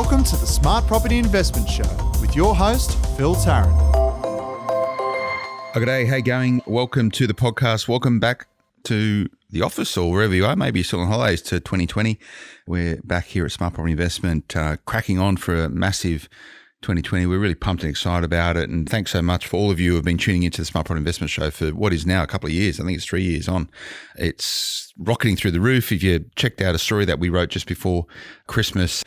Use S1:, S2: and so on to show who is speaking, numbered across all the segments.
S1: Welcome to the Smart Property Investment Show with your host, Phil Tarrant.
S2: Good day, how you going? Welcome to the podcast. Welcome back to the office or wherever you are. Maybe you're still on holidays to 2020. We're back here at Smart Property Investment, cracking on for a massive 2020. We're really pumped and excited about it. And thanks so much for all of you who have been tuning into the Smart Property Investment Show for what is now a couple of years. I think it's 3 years on. It's rocketing through the roof. If you checked out a story that we wrote just before Christmas,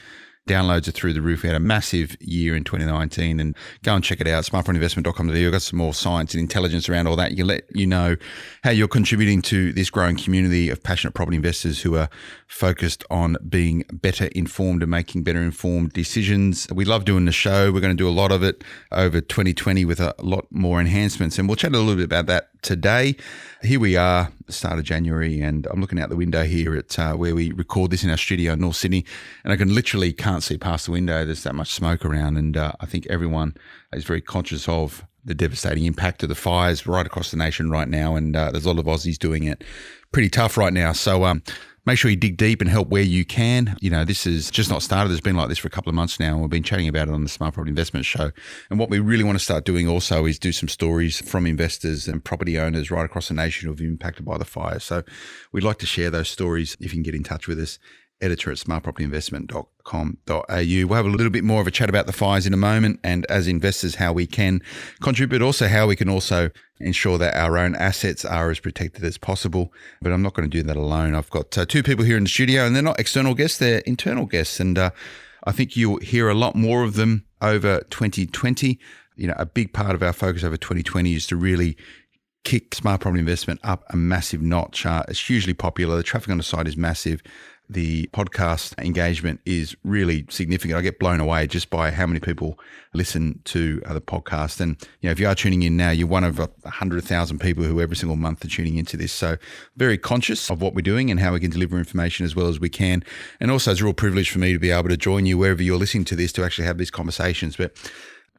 S2: downloads are through the roof. We had a massive year in 2019 and go and check it out, smartpropertyinvestment.com.au. We've got some more science and intelligence around all that. You let you know how you're contributing to this growing community of passionate property investors who are focused on being better informed and making better informed decisions. We love doing the show. We're going to do a lot of it over 2020 with a lot more enhancements, and we'll chat a little bit about that today. Here we are, start of January, and I'm looking out the window here at where we record this in our studio in North Sydney, and I can't see past the window. There's that much smoke around, and I think everyone is very conscious of the devastating impact of the fires right across the nation right now, and there's a lot of Aussies doing it pretty tough right now. So make sure you dig deep and help where you can. You know, this is just not started. It's been like this for a couple of months now, and we've been chatting about it on the Smart Property Investment Show. And what we really want to start doing also is do some stories from investors and property owners right across the nation who have been impacted by the fire. So we'd like to share those stories. If you can get in touch with us, editor at smartpropertyinvestment.com.au. We'll have a little bit more of a chat about the fires in a moment, and as investors, how we can contribute, also how we can also ensure that our own assets are as protected as possible. But I'm not going to do that alone. I've got two people here in the studio, and they're not external guests, they're internal guests. And I think you'll hear a lot more of them over 2020. You know, a big part of our focus over 2020 is to really kick Smart Property Investment up a massive notch. It's hugely popular. The traffic on the site is massive. The podcast engagement is really significant. I get blown away just by how many people listen to the podcast. And, you know, if you are tuning in now, you're one of 100,000 people who every single month are tuning into this. So very conscious of what we're doing and how we can deliver information as well as we can. And also it's a real privilege for me to be able to join you wherever you're listening to this to actually have these conversations. But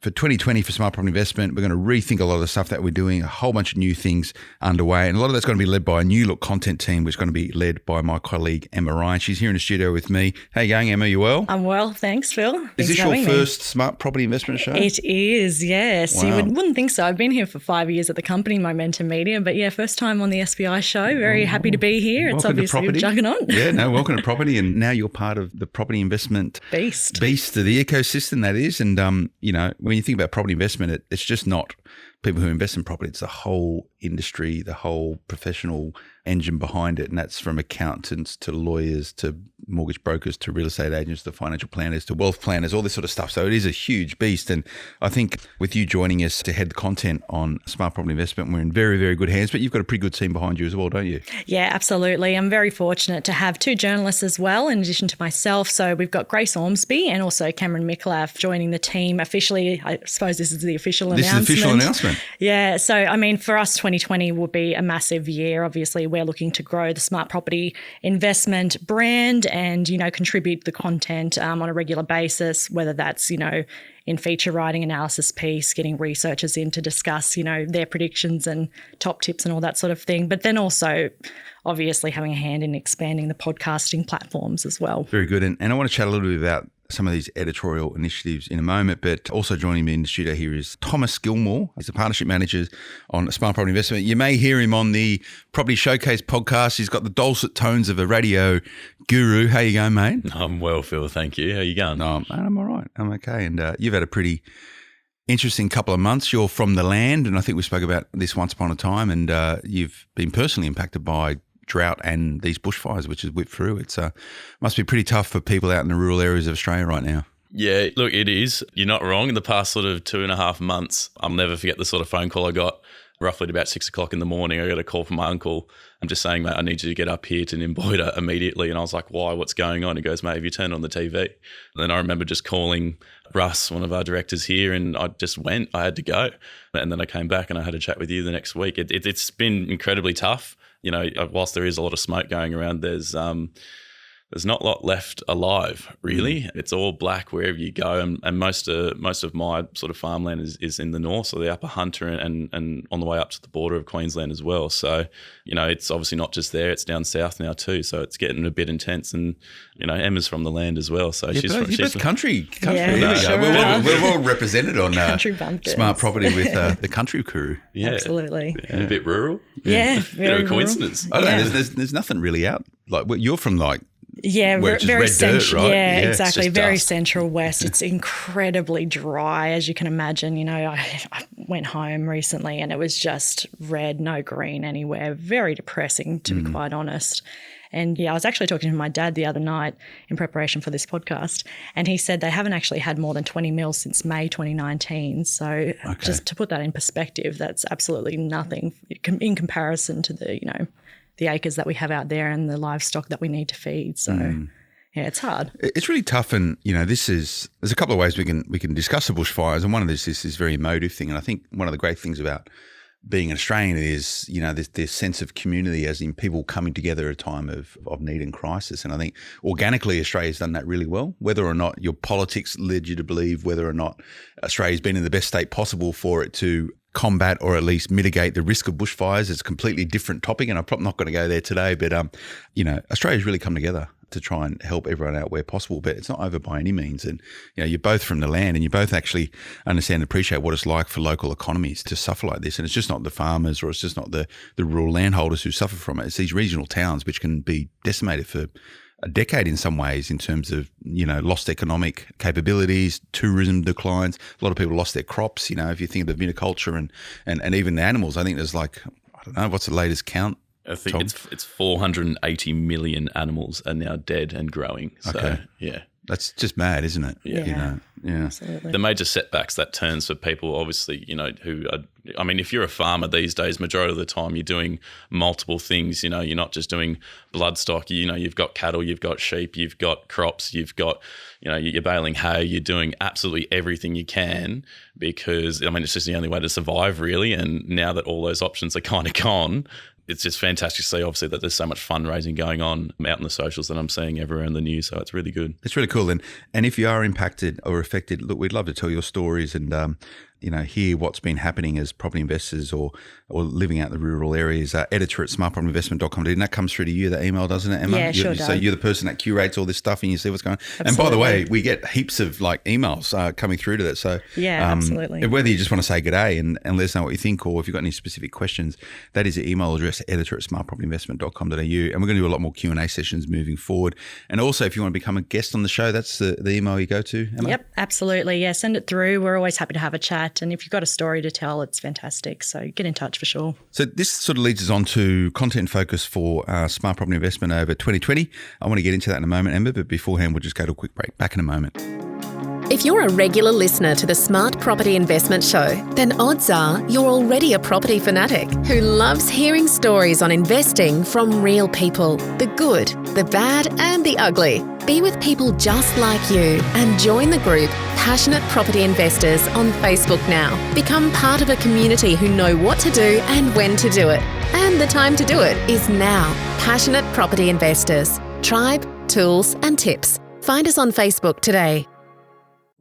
S2: for 2020 for Smart Property Investment, we're going to rethink a lot of the stuff that we're doing, a whole bunch of new things underway. And a lot of that's going to be led by a new look content team, which is going to be led by my colleague, Emma Ryan. She's here in the studio with me. How you going, Emma? You well?
S3: I'm well, thanks, Phil.
S2: Is this your first Smart Property Investment Show?
S3: It is, yes.
S2: Wow.
S3: You wouldn't think so. I've been here for 5 years at the company, Momentum Media, but yeah, first time on the SPI show. Very happy to be here. It's obviously a juggernaut.
S2: Yeah, no, welcome to property. And now you're part of the property investment beast of the ecosystem that is. And, you know, when you think about property investment, it's just not people who invest in property. It's the whole industry, the whole professional engine behind it. And that's from accountants to lawyers to mortgage brokers to real estate agents to financial planners to wealth planners, all this sort of stuff. So it is a huge beast. And I think with you joining us to head the content on Smart Property Investment, we're in very, very good hands. But you've got a pretty good team behind you as well, don't you?
S3: Yeah, absolutely. I'm very fortunate to have two journalists as well, in addition to myself. So we've got Grace Ormsby and also Cameron Micklaf joining the team officially. I suppose this is the official announcement.
S2: This is the official announcement.
S3: Yeah. So, I mean, for us, 2020 will be a massive year. Obviously, we're looking to grow the Smart Property Investment brand and, you know, contribute the content on a regular basis, whether that's, you know, in feature writing, analysis piece, getting researchers in to discuss, you know, their predictions and top tips and all that sort of thing. But then also, obviously, having a hand in expanding the podcasting platforms as well.
S2: Very good. And I want to chat a little bit about some of these editorial initiatives in a moment, but also joining me in the studio here is Thomas Gilmore. He's a partnership manager on Smart Property Investment. You may hear him on the Property Showcase podcast. He's got the dulcet tones of a radio guru. How you going, mate?
S4: I'm well, Phil. Thank you. How you going?
S2: No, I'm all right. I'm okay. And you've had a pretty interesting couple of months. You're from the land, and I think we spoke about this once upon a time, and you've been personally impacted by drought and these bushfires, which has whipped through. It's must be pretty tough for people out in the rural areas of Australia right now.
S4: Yeah, look, it is. You're not wrong. In the past sort of 2.5 months, I'll never forget the sort of phone call I got roughly at about 6 o'clock in the morning. I got a call from my uncle. I'm just saying, mate, I need you to get up here to Nimboida immediately. And I was like, why? What's going on? He goes, mate, have you turned on the TV? And then I remember just calling Russ, one of our directors here, and I just went. I had to go. And then I came back and I had a chat with you the next week. It's been incredibly tough. You know, whilst there is a lot of smoke going around, there's there's not a lot left alive, really. It's all black wherever you go, and most of my sort of farmland is in the north, so the Upper Hunter and on the way up to the border of Queensland as well. So, it's obviously not just there; it's down south now too. So it's getting a bit intense, and Emma's from the land as well. So she's
S2: both country.
S3: Yeah,
S2: There we
S3: sure
S2: go. We're well represented on
S3: Country bumpkins.
S2: Smart Property with the country crew.
S4: Yeah,
S3: absolutely.
S4: Yeah, a bit rural.
S3: Yeah,
S4: Bit of a coincidence.
S2: I don't know. There's nothing really out. Like you're from like.
S3: Yeah,
S2: where it's just
S3: very
S2: red dirt,
S3: central.
S2: right?
S3: Yeah,
S2: Yeah,
S3: exactly.
S2: it's just
S3: Very
S2: dust.
S3: central west. It's incredibly dry, as you can imagine. I went home recently and it was just red, no green anywhere. Very depressing, to be quite honest. And I was actually talking to my dad the other night in preparation for this podcast, and he said they haven't actually had more than 20 mils since May 2019. So just to put that in perspective, that's absolutely nothing in comparison to the acres that we have out there and the livestock that we need to feed. So yeah, it's hard.
S2: It's really tough, and there's a couple of ways we can discuss the bushfires, and one of this is this very emotive thing. And I think one of the great things about being an Australian is this sense of community, as in people coming together at a time of need and crisis. And I think organically Australia's done that really well. Whether or not your politics led you to believe whether or not Australia's been in the best state possible for it to combat or at least mitigate the risk of bushfires, it's a completely different topic, and I'm probably not going to go there today. But Australia's really come together to try and help everyone out where possible, but it's not over by any means. And you're both from the land, and you both actually understand and appreciate what it's like for local economies to suffer like this. And it's just not the farmers, or it's just not the rural landholders who suffer from it. It's these regional towns which can be decimated for a decade in some ways, in terms of lost economic capabilities, tourism declines. A lot of people lost their crops. If you think of the viticulture and even the animals, I think there's I don't know, what's the latest count?
S4: I think it's 480 million animals are now dead and growing. So yeah, that's
S2: just mad, isn't it?
S3: Yeah. Absolutely.
S4: The major setbacks that turns for people, obviously, who are, if you're a farmer these days, majority of the time you're doing multiple things. You're not just doing bloodstock. You've got cattle, you've got sheep, you've got crops, you've got, you're baling hay, you're doing absolutely everything you can, because, it's just the only way to survive, really. And now that all those options are kind of gone, it's just fantastic to see, obviously, that there's so much fundraising going on out in the socials that I'm seeing everywhere in the news. So it's really good.
S2: It's really cool. And if you are impacted or affected, look, we'd love to tell your stories and hear what's been happening as property investors or living out in the rural areas. Editor at smartpropertyinvestment.com. And that comes through to you, that email, doesn't it, Emma?
S3: Yeah, sure does.
S2: So you're the person that curates all this stuff and you see what's going on.
S3: Absolutely.
S2: And by the way, we get heaps of emails coming through to that. So
S3: yeah, absolutely.
S2: Whether you just want to say g'day and let us know what you think, or if you've got any specific questions, that is the email address, editor at smartpropertyinvestment.com.au. And we're going to do a lot more Q&A sessions moving forward. And also, if you want to become a guest on the show, that's the email you go to, Emma?
S3: Yep, absolutely. Yeah, send it through. We're always happy to have a chat. And if you've got a story to tell, it's fantastic. So get in touch for sure.
S2: So this sort of leads us on to content focus for Smart Property Investment over 2020. I want to get into that in a moment, Emma, but beforehand, we'll just go to a quick break. Back in a moment.
S5: If you're a regular listener to the Smart Property Investment Show, then odds are you're already a property fanatic who loves hearing stories on investing from real people, the good, the bad and the ugly. Be with people just like you and join the group Passionate Property Investors on Facebook now. Become part of a community who know what to do and when to do it. And the time to do it is now. Passionate Property Investors. Tribe, tools and tips. Find us on Facebook today.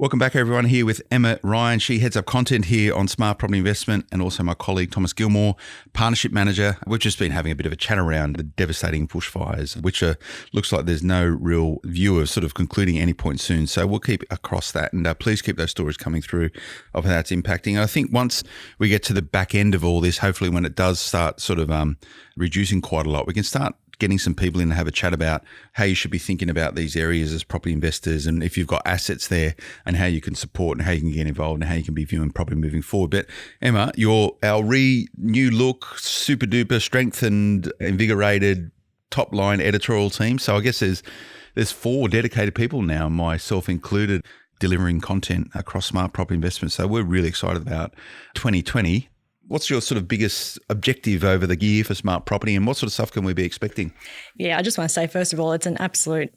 S2: Welcome back, everyone, here with Emma Ryan. She heads up content here on Smart Property Investment, and also my colleague, Thomas Gilmore, Partnership Manager. We've just been having a bit of a chat around the devastating bushfires, which looks like there's no real view of sort of concluding any point soon. So we'll keep across that, and please keep those stories coming through of how it's impacting. I think once we get to the back end of all this, hopefully when it does start sort of reducing quite a lot, we can start getting some people in to have a chat about how you should be thinking about these areas as property investors, and if you've got assets there, and how you can support and how you can get involved and how you can be viewing property moving forward. But Emma, you're our new look, super duper strengthened, invigorated top line editorial team. So I guess there's 4 dedicated people now, myself included, delivering content across Smart Property Investment. So we're really excited about 2020. What's your sort of biggest objective over the year for Smart Property, and what sort of stuff can we be expecting?
S3: Yeah, I just want to say, first of all, it's an absolute,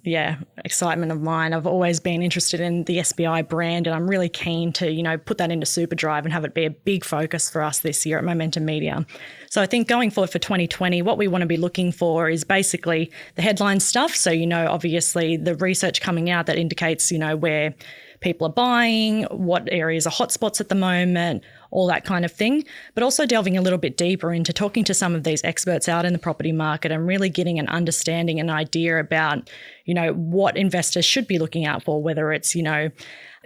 S3: excitement of mine. I've always been interested in the SBI brand, and I'm really keen to, put that into Superdrive and have it be a big focus for us this year at Momentum Media. So I think going forward for 2020, what we want to be looking for is basically the headline stuff. So, obviously the research coming out that indicates, where people are buying, what areas are hotspots at the moment, all that kind of thing. But also delving a little bit deeper into talking to some of these experts out in the property market and really getting an understanding, an idea about, what investors should be looking out for, whether it's,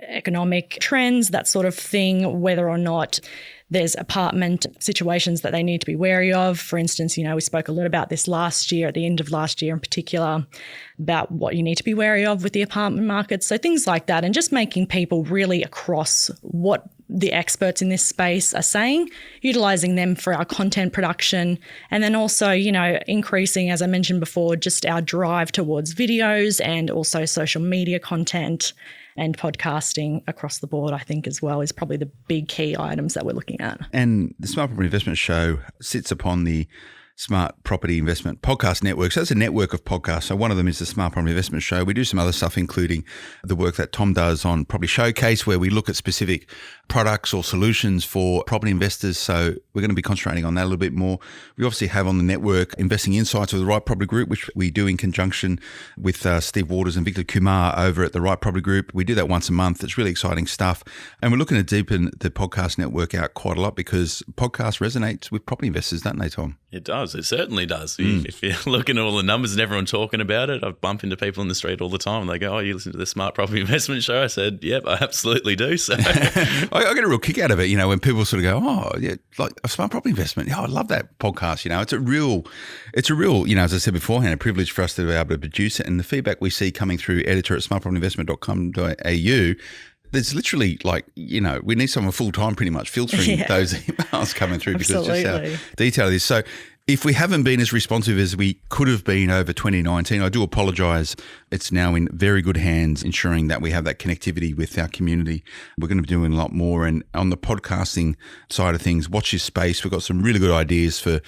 S3: economic trends, that sort of thing, whether or not there's apartment situations that they need to be wary of. For instance, we spoke a lot about this last year, at the end of last year in particular, about what you need to be wary of with the apartment market. So things like that, and just making people really across what the experts in this space are saying, utilising them for our content production, and then also, increasing, as I mentioned before, just our drive towards videos and also social media content and podcasting across the board, I think, as well, is probably the big key items that we're looking at.
S2: And the Smart Property Investment Show sits upon the Smart Property Investment Podcast Network. So it's a network of podcasts. So one of them is the Smart Property Investment Show. We do some other stuff, including the work that Tom does on Property Showcase, where we look at specific products or solutions for property investors. So we're going to be concentrating on that a little bit more. We obviously have on the network Investing Insights with the Right Property Group, which we do in conjunction with Steve Waters and Victor Kumar over at the Right Property Group. We do that once a month. It's really exciting stuff. And we're looking to deepen the podcast network out quite a lot because podcast resonates with property investors, don't they, Tom?
S4: It does. It certainly does. If you're looking at all the numbers and everyone talking about it, I bump into people in the street all the time and they go, "Oh, you listen to the Smart Property Investment Show?" I said, "Yep, I absolutely do." So
S2: I get a real kick out of it, when people sort of go, "Oh, yeah, like a Smart Property Investment. Yeah, I love that podcast." It's a real, as I said beforehand, a privilege for us to be able to produce it. And the feedback we see coming through editor at smartpropertyinvestment.com.au, there's literally we need someone full-time pretty much filtering those emails coming through because just how detailed it is. So if we haven't been as responsive as we could have been over 2019, I do apologise. It's now in very good hands, ensuring that we have that connectivity with our community. We're going to be doing a lot more. And on the podcasting side of things, watch this space. We've got some really good ideas for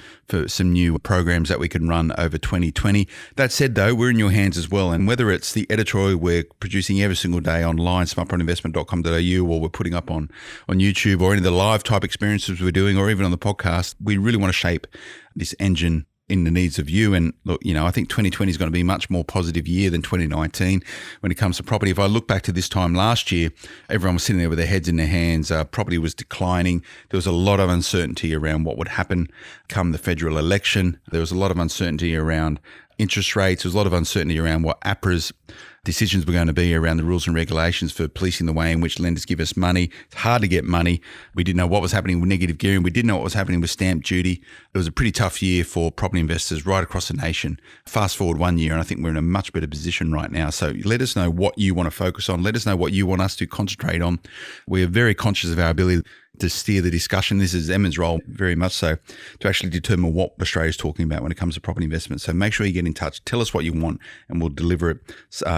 S2: some new programs that we can run over 2020. That said, though, we're in your hands as well. And whether it's the editorial we're producing every single day online, smartpropertyinvestment.com.au, or we're putting up on YouTube, or any of the live type experiences we're doing, or even on the podcast, we really want to shape this engine in the needs of you. And look, I think 2020 is going to be a much more positive year than 2019 when it comes to property. If I look back to this time last year, everyone was sitting there with their heads in their hands. Property was declining. There was a lot of uncertainty around what would happen come the federal election. There was a lot of uncertainty around interest rates. There was a lot of uncertainty around what APRA's decisions were going to be around the rules and regulations for policing the way in which lenders give us money. It's hard to get money. We didn't know what was happening with negative gearing. We didn't know what was happening with stamp duty. It was a pretty tough year for property investors right across the nation. Fast forward 1 year, and I think we're in a much better position right now. So let us know what you want to focus on. Let us know what you want us to concentrate on. We are very conscious of our ability to steer the discussion. This is Emma's role, very much so, to actually determine what Australia is talking about when it comes to property investment. So make sure you get in touch. Tell us what you want, and we'll deliver it.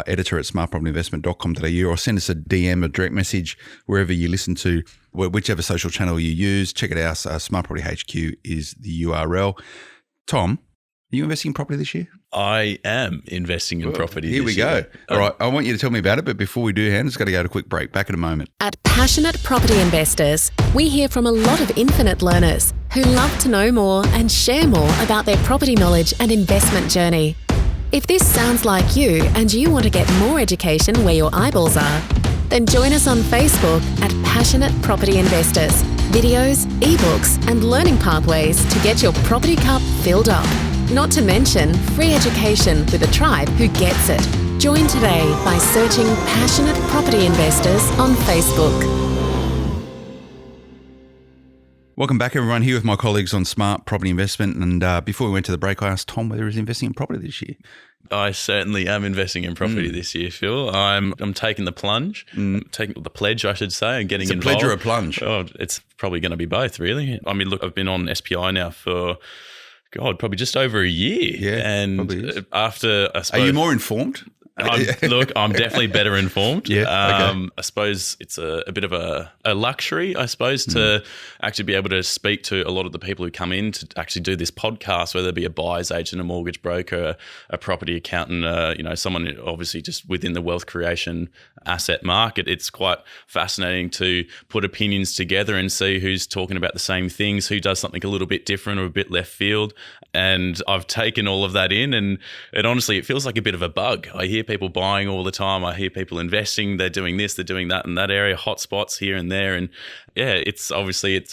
S2: Editor at smartpropertyinvestment.com.au, or send us a DM, a direct message, wherever you listen to, whichever social channel you use. Check it out. Smart Property HQ is the URL. Tom, are you investing in property this year?
S4: I am investing in property this year.
S2: Here we go. All right. I want you to tell me about it, but before we do, Hannah's got to go to a quick break. Back in a moment.
S5: At Passionate Property Investors, we hear from a lot of infinite learners who love to know more and share more about their property knowledge and investment journey. If this sounds like you and you want to get more education where your eyeballs are, then join us on Facebook at Passionate Property Investors. Videos, ebooks, and learning pathways to get your property cup filled up. Not to mention free education with a tribe who gets it. Join today by searching Passionate Property Investors on Facebook.
S2: Welcome back, everyone. Here with my colleagues on Smart Property Investment. And before we went to the break, I asked Tom whether he's investing in property this year.
S4: I certainly am investing in property this year, Phil. I'm taking the plunge, taking the pledge, I should say, and getting involved.
S2: It's a pledge or a plunge?
S4: Oh, it's probably going to be both, really. I mean, look, I've been on SPI now for, probably just over a year.
S2: Yeah,
S4: and after, I suppose,
S2: are you more informed
S4: I'm definitely better informed.
S2: Yeah, okay.
S4: I suppose it's a bit of a luxury, I suppose, to actually be able to speak to a lot of the people who come in to actually do this podcast, whether it be a buyer's agent, a mortgage broker, a property accountant, someone obviously just within the wealth creation asset market. It's quite fascinating to put opinions together and see who's talking about the same things, who does something a little bit different or a bit left field. And I've taken all of that in, and honestly, it feels like a bit of a bug. I hear people buying all the time. I hear people investing. They're doing this, they're doing that in that area, hot spots here and there. And yeah, it's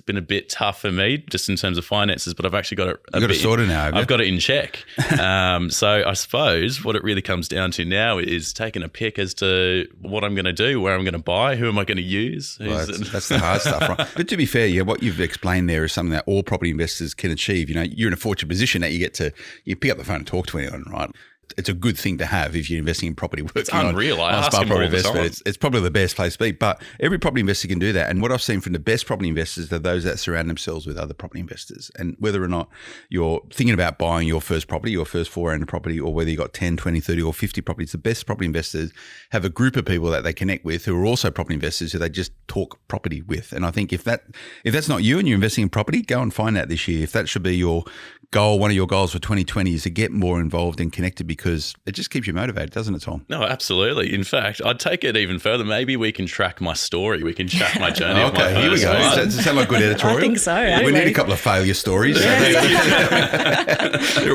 S4: been a bit tough for me just in terms of finances, but I've actually got it.
S2: You've got it sorted now.
S4: I've got it in check. So I suppose what it really comes down to now is taking a pick as to what I'm going to do, where I'm going to buy, who am I going to use.
S2: Well, that's the hard stuff, right? But to be fair, what you've explained there is something that all property investors can achieve. You're in a fortunate position that you pick up the phone and talk to anyone, right? It's a good thing to have if you're investing in property.
S4: It's unreal. I ask them all the time.
S2: It's probably the best place to be. But every property investor can do that. And what I've seen from the best property investors are those that surround themselves with other property investors. And whether or not you're thinking about buying your first property, your first foray into property, or whether you've got 10, 20, 30 or 50 properties, the best property investors have a group of people that they connect with who are also property investors who they just talk property with. And I think if that's not you and you're investing in property, go and find that this year. If that should be your goal, one of your goals for 2020 is to get more involved and connected, because it just keeps you motivated, doesn't it, Tom?
S4: No, absolutely. In fact, I'd take it even further. Maybe we can track my story. We can track my journey.
S2: Okay, here we go. Does that sound like good editorial?
S3: I think so.
S2: We need a couple of failure stories. They're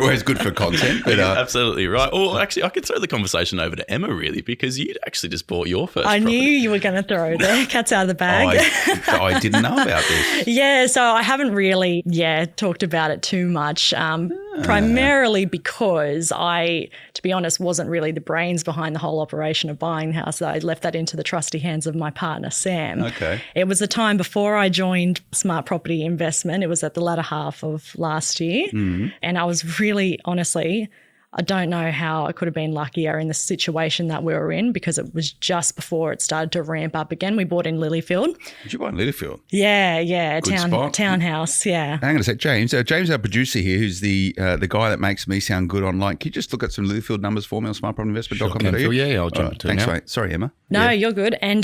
S2: always good for content. But,
S4: absolutely right. Well, actually, I could throw the conversation over to Emma, really, because you'd actually just bought your first
S3: I
S4: property.
S3: knew you were going to throw the cats out of the bag.
S2: I didn't know about this.
S3: Yeah, so I haven't really, talked about it too much, primarily because I, to be honest, wasn't really the brains behind the whole operation of buying the house. I left that into the trusty hands of my partner, Sam.
S2: Okay.
S3: It was the time before I joined Smart Property Investment. It was at the latter half of last year. Mm-hmm. And I was really, honestly, I don't know how I could have been luckier in the situation that we were in, because it was just before it started to ramp up again. We bought in Lilyfield.
S2: Did you buy in Lilyfield?
S3: Yeah.
S2: Good spot.
S3: Townhouse, yeah.
S2: Hang on a sec, James. James, our producer here, who's the guy that makes me sound good online. Can you just look at some Lilyfield numbers for me on smartpropertyinvestment.com.au?
S6: Sure, yeah, I'll jump to it
S2: thanks,
S6: now.
S2: mate. Sorry, Emma.
S3: No, you're good. And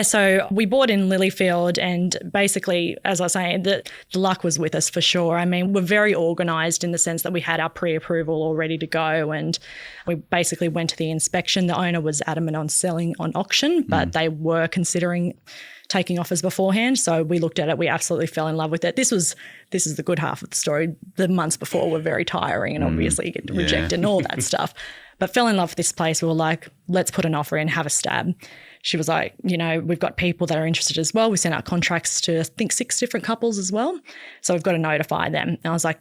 S3: so we bought in Lilyfield, and basically, as I was saying, the luck was with us for sure. I mean, we're very organised in the sense that we had our pre-approval all ready to go, and we basically went to the inspection. The owner was adamant on selling on auction, but they were considering taking offers beforehand. So we looked at it. We absolutely fell in love with it. This is the good half of the story. The months before were very tiring, and obviously you get rejected and all that stuff. But fell in love with this place. We were like, let's put an offer in, have a stab. She was like, we've got people that are interested as well. We sent out contracts to, I think, 6 different couples as well. So we've got to notify them. And I was like,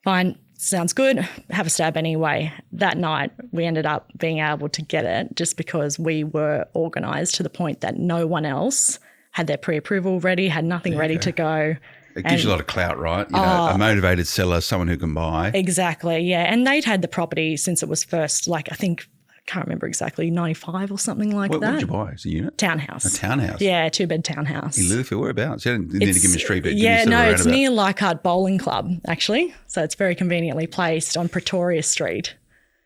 S3: fine, sounds good, have a stab anyway. That night, we ended up being able to get it just because we were organised to the point that no one else had their pre-approval ready, had nothing ready to go.
S2: It gives you a lot of clout, right? A motivated seller, someone who can buy.
S3: Exactly, yeah. And they'd had the property since it was first, I can't remember exactly, 95 or something like that.
S2: What did you buy? Is it a unit?
S3: Townhouse.
S2: A townhouse?
S3: Yeah, 2-bed townhouse.
S2: In Lilyfield, whereabouts? You don't need to give me a street, but
S3: it's near Leichhardt Bowling Club, actually. So it's very conveniently placed on Pretoria Street.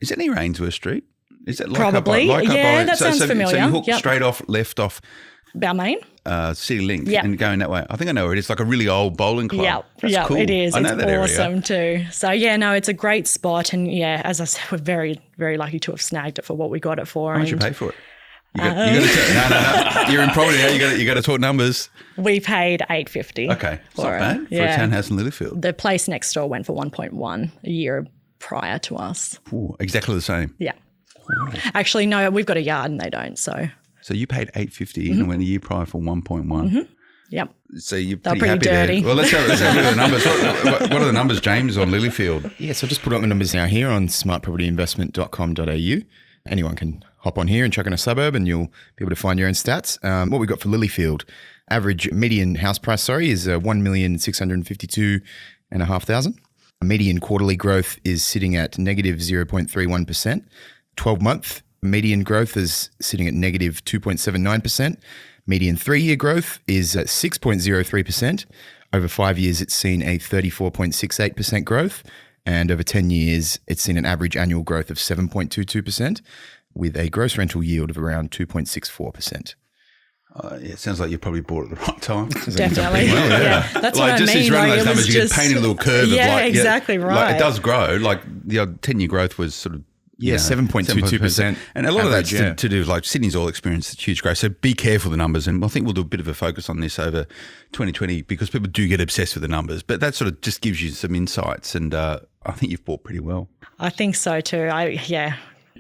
S2: Is it near Ainsworth Street? Is it
S3: probably? That sounds familiar.
S2: So you hook straight off, left off
S3: Balmain?
S2: City Link and going that way. I think I know where it is, like a really old bowling club.
S3: Yeah,
S2: cool.
S3: it is.
S2: I know
S3: it's
S2: that
S3: awesome too. So it's a great spot, and as I said, we're very, very lucky to have snagged it for what we got it for.
S2: How much you pay for it? You got no. You're in property now. You got to talk numbers.
S3: We paid $850.
S2: Okay, it's not bad for a townhouse in Lilyfield.
S3: The place next door went for 1.1 a year prior to us.
S2: Ooh, exactly the same.
S3: Yeah. Ooh. Actually, no, we've got a yard and they don't.
S2: So you paid $850 and went a year prior for 1.1.
S3: Mm-hmm. Yep.
S2: So you're
S3: pretty
S2: happy
S3: dirty.
S2: Well, let's have a look at the numbers. What are the numbers, James, on Lilyfield?
S6: Yeah, so I'll just put up the numbers now here on smartpropertyinvestment.com.au. Anyone can hop on here and chuck in a suburb and you'll be able to find your own stats. What we got for Lilyfield, average median house price, is 1,652,500. Median quarterly growth is sitting at negative 0.31%. 12-month median growth is sitting at negative 2.79%. Median 3-year growth is at 6.03%. Over 5 years, it's seen a 34.68% growth. And over 10 years, it's seen an average annual growth of 7.22%. with a gross rental yield of around 2.64%.
S2: Yeah, it sounds like you probably bought it at the right time.
S3: Definitely. Yeah. That's what I
S2: just
S3: mean.
S2: these running
S3: Like,
S2: those
S3: it was
S2: numbers, you
S3: just,
S2: can paint a little curve.
S3: Yeah,
S2: of like,
S3: exactly right.
S2: Like it does grow. Like the 10-year growth was sort of
S6: 7.22%.
S2: And a lot of that's
S6: average,
S2: to do with like Sydney's all experienced huge growth. So be careful of the numbers. And I think we'll do a bit of a focus on this over 2020 because people do get obsessed with the numbers. But that sort of just gives you some insights. And I think you've bought pretty well.
S3: I think so too.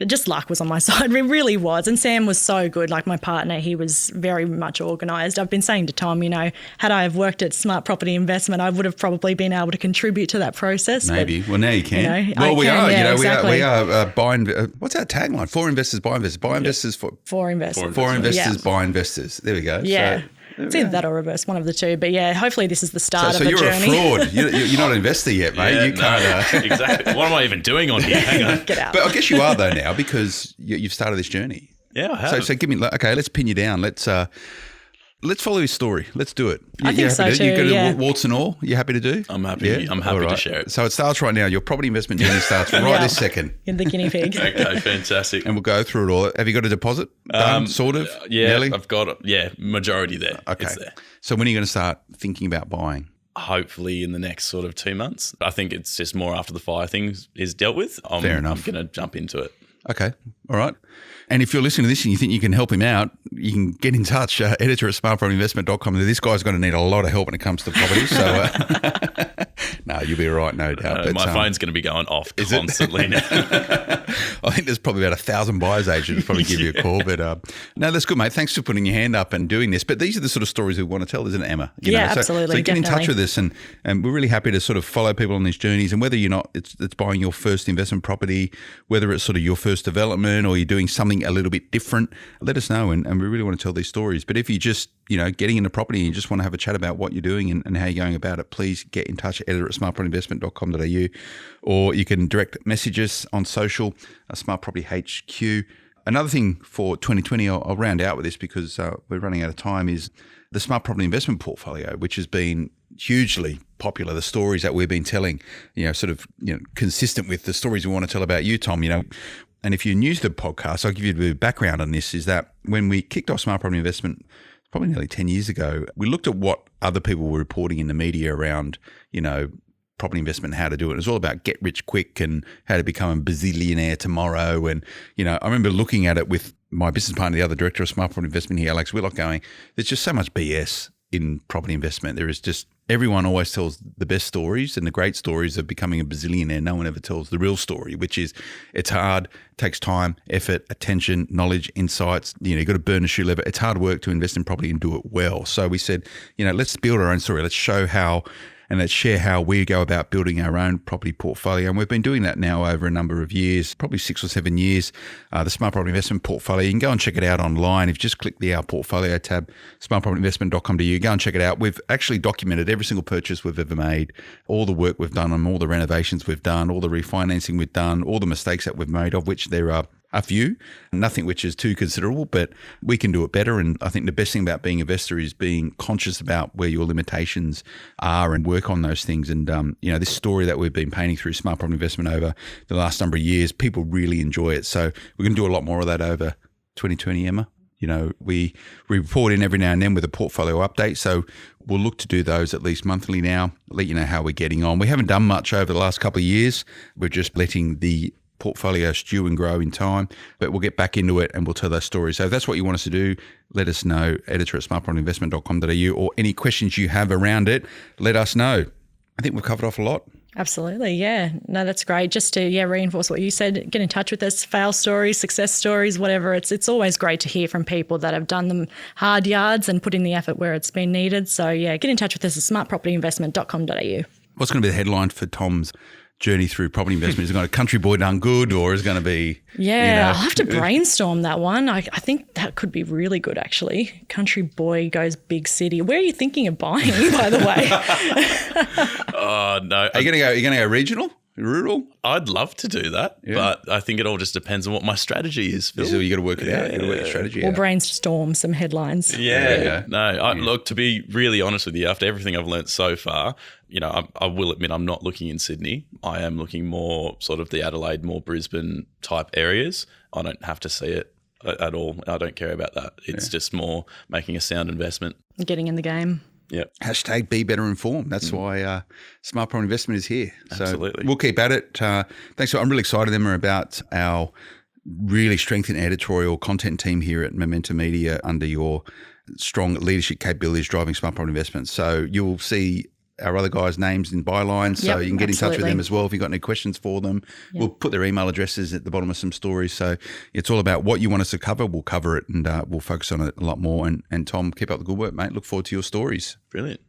S3: Just luck was on my side. It really was. And Sam was so good. Like my partner, he was very much organised. I've been saying to Tom, had I have worked at Smart Property Investment, I would have probably been able to contribute to that process.
S2: Maybe. Well, now you can.
S3: We
S2: are buying. What's our tagline? For investors, by investors. By investors,
S3: for investors.
S2: For investors, by investors. There we go.
S3: Yeah.
S2: So,
S3: it's either that or reverse, one of the two. But yeah, hopefully this is the start of the journey.
S2: So you're a fraud. You're not an investor yet, mate.
S4: Yeah,
S2: you can't.
S4: Exactly. What am I even doing on here? Hang on.
S3: Get out.
S2: But I guess you are though now because you've started this journey.
S4: Yeah, I have.
S2: So give me. Okay, let's pin you down. Let's follow his story. Let's do it.
S3: I think so too.
S2: You've got warts and all. You happy to do?
S4: I'm happy.
S2: Yeah?
S4: I'm happy
S2: All
S4: to
S2: right.
S4: share it.
S2: So it starts right now. Your property investment journey starts right this second.
S3: You're the guinea pig.
S4: Okay, fantastic.
S2: And we'll go through it all. Have you got a deposit done, sort of?
S4: Yeah,
S2: Nearly?
S4: I've got majority there.
S2: Okay.
S4: It's there.
S2: So when are you going to start thinking about buying?
S4: Hopefully in the next sort of 2 months. I think it's just more after the fire thing is dealt with.
S2: Fair enough.
S4: I'm going to jump into it.
S2: Okay. All right. And if you're listening to this and you think you can help him out, you can get in touch, editor at smartpropertyinvestment.com. This guy's going to need a lot of help when it comes to property. So, no, you'll be all right, no doubt. But,
S4: my phone's going to be going off constantly now.
S2: I think there's probably about 1,000 buyers agents probably give you a call. But no, that's good, mate. Thanks for putting your hand up and doing this. But these are the sort of stories we want to tell, isn't it, Emma?
S3: Absolutely.
S2: So get in touch
S3: definitely.
S2: with us, and we're really happy to sort of follow people on these journeys. And whether you're not, it's buying your first investment property, whether it's sort of your first development or you're doing something a little bit different, let us know. And we really want to tell these stories. But if you just, getting into property and you just want to have a chat about what you're doing and how you're going about it, please get in touch at editor@smartpropertyinvestment.com.au, or you can direct message us on social, Smart Property HQ. Another thing for 2020, I'll round out with this because we're running out of time, is the Smart Property Investment Portfolio, which has been hugely popular. The stories that we've been telling, consistent with the stories we want to tell about you, Tom, And if you're new to the podcast, I'll give you a bit of background on this, is that when we kicked off Smart Property Investment, probably nearly 10 years ago, we looked at what other people were reporting in the media around, property investment and how to do it. It was all about get rich quick and how to become a bazillionaire tomorrow. And, I remember looking at it with my business partner, the other director of Smart Property Investment here, Alex Willock, going, there's just so much BS in property investment. There is just, everyone always tells the best stories and the great stories of becoming a bazillionaire. No one ever tells the real story, which is it's hard, takes time, effort, attention, knowledge, insights. You've got to burn a shoe leather. It's hard work to invest in property and do it well. So we said, let's build our own story. Let's show how, and let's share how we go about building our own property portfolio. And we've been doing that now over a number of years, probably 6 or 7 years. The Smart Property Investment Portfolio, you can go and check it out online. If you just click the Our Portfolio tab, smartpropertyinvestment.com.au, go and check it out. We've actually documented every single purchase we've ever made, all the work we've done on all the renovations we've done, all the refinancing we've done, all the mistakes that we've made, of which there are a few, nothing which is too considerable, but we can do it better. And I think the best thing about being an investor is being conscious about where your limitations are and work on those things. And, this story that we've been painting through Smart Property Investment over the last number of years, people really enjoy it. So we're going to do a lot more of that over 2020, Emma. We report in every now and then with a portfolio update. So we'll look to do those at least monthly now, let you know how we're getting on. We haven't done much over the last couple of years. We're just letting the portfolio stew and grow in time, but we'll get back into it and we'll tell those stories. So if that's what you want us to do, let us know, editor@smartpropertyinvestment.com.au, or any questions you have around it, let us know. I think we've covered off a lot.
S3: Absolutely. Yeah. No, that's great. Just to reinforce what you said, get in touch with us, fail stories, success stories, whatever. It's always great to hear from people that have done them hard yards and put in the effort where it's been needed. So get in touch with us at smartpropertyinvestment.com.au.
S2: What's going to be the headline for Tom's journey through property investment? Is it going to country boy done good, or is it going to be...
S3: Yeah, I'll have to brainstorm that one. I think that could be really good, actually. Country boy goes big city. Where are you thinking of buying, by the way?
S4: Oh, no.
S2: Are you going to go regional? rural?
S4: I'd love to do that, but I think it all just depends on what my strategy is, Phil.
S2: So you got to work it out. You got to work your strategy
S3: We'll
S2: out.
S3: brainstorm some headlines.
S4: Look, to be really honest with you, after everything I've learnt so far, I will admit I'm not looking in Sydney. I am looking more sort of the Adelaide, more Brisbane type areas. I don't have to see it at all. I don't care about that. It's just more making a sound investment.
S3: Getting in the game.
S4: Yep.
S2: # be better informed. That's why Smart Property Investment is here. So
S4: Absolutely.
S2: We'll keep at it. Thanks. I'm really excited, Emma, about our really strengthened editorial content team here at Momentum Media under your strong leadership capabilities driving Smart Property Investment. So you'll see our other guys' names in bylines, so you can get in touch with them as well if you've got any questions for them. Yep. We'll put their email addresses at the bottom of some stories. So it's all about what you want us to cover. We'll cover it and we'll focus on it a lot more. And Tom, keep up the good work, mate. Look forward to your stories.
S4: Brilliant.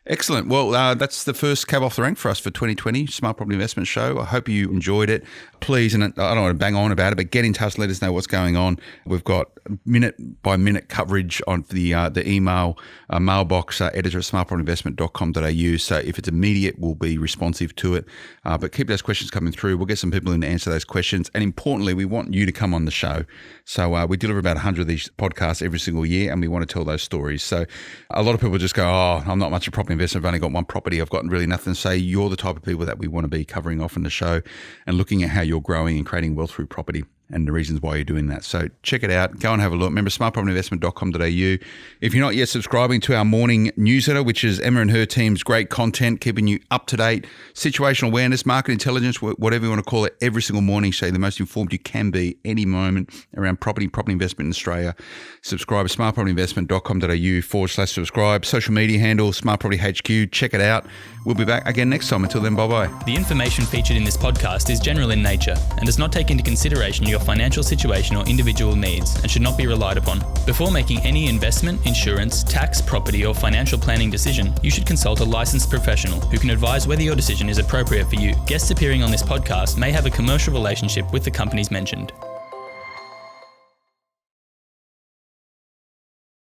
S2: Excellent. Well, that's the first cab off the rank for us for 2020 Smart Property Investment Show. I hope you enjoyed it. Please, and I don't want to bang on about it, but get in touch, let us know what's going on. We've got minute-by-minute coverage on the email mailbox, editor@smartpropertyinvestment.com.au. So if it's immediate, we'll be responsive to it. But keep those questions coming through. We'll get some people in to answer those questions. And importantly, we want you to come on the show. So we deliver about 100 of these podcasts every single year, and we want to tell those stories. So a lot of people just go, I'm not much of a property investor. I've only got one property. I've got really nothing to say. You're the type of people that we want to be covering off in the show and looking at how you're growing and creating wealth through property and the reasons why you're doing that. So check it out. Go and have a look. Remember, smartpropertyinvestment.com.au. If you're not yet subscribing to our morning newsletter, which is Emma and her team's great content, keeping you up to date, situational awareness, market intelligence, whatever you want to call it, every single morning, so you're the most informed you can be any moment around property investment in Australia. Subscribe at smartpropertyinvestment.com.au/subscribe. Social media handle, Smart Property HQ. Check it out. We'll be back again next time. Until then, bye-bye.
S7: The information featured in this podcast is general in nature and does not take into consideration your financial situation or individual needs and should not be relied upon. Before making any investment, insurance, tax, property or financial planning decision, you should consult a licensed professional who can advise whether your decision is appropriate for you. Guests appearing on this podcast may have a commercial relationship with the companies mentioned.